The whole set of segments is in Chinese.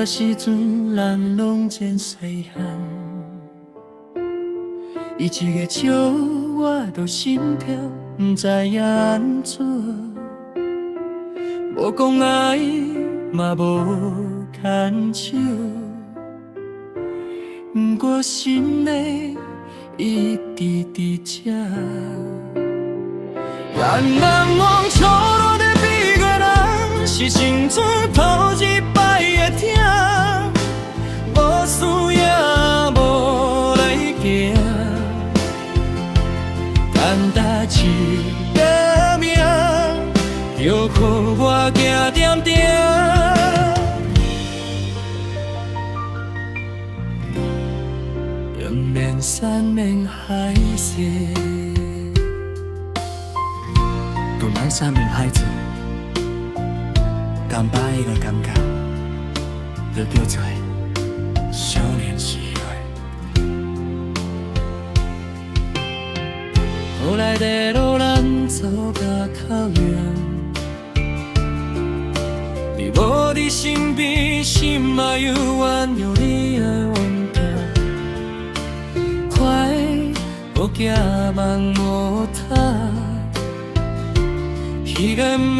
个时阵，咱拢真细汉。伊一个笑，我都心跳，不知影安怎。无讲爱，嘛无牵手，不过心内一直伫这。咱难忘初路的彼个人，是青春头一摆的痛，无输也无来行，等待一个命，就予我行点点。人面山面海誓。渡南山明海子，敢把伊个感觉，就叫做少年时月。后来的路咱走到口远，你无伫身边，心嘛犹原有你的温度。快无惊梦无他。一个名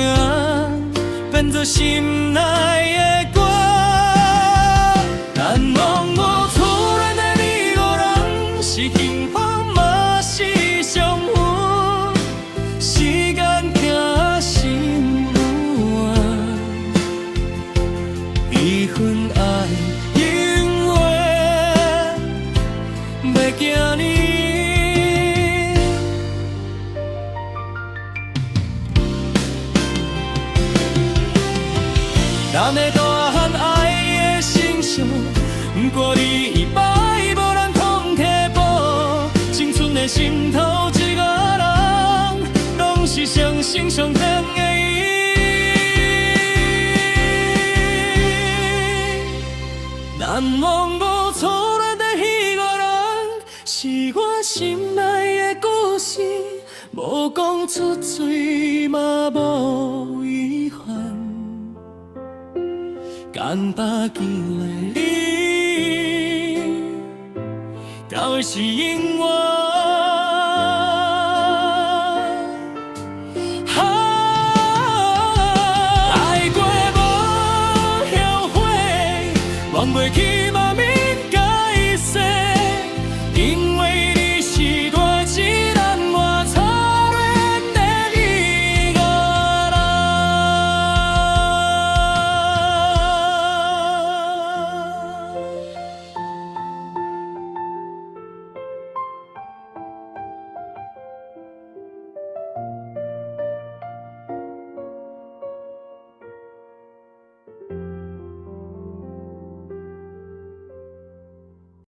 变作心内的歌，难忘无初恋的你我人，是幸福嘛是伤痕，时间行心有啊，一份爱永远袂惊你。咱的大汉爱的成熟，不过你一摆无人通提步。青春的心头一个人，拢是上心上甜的伊。难忘无初恋的迄个人，是我心内的故事，无讲出嘴嘛无遗憾。敢把见的你，到底是永远。爱过无后悔，忘袂去。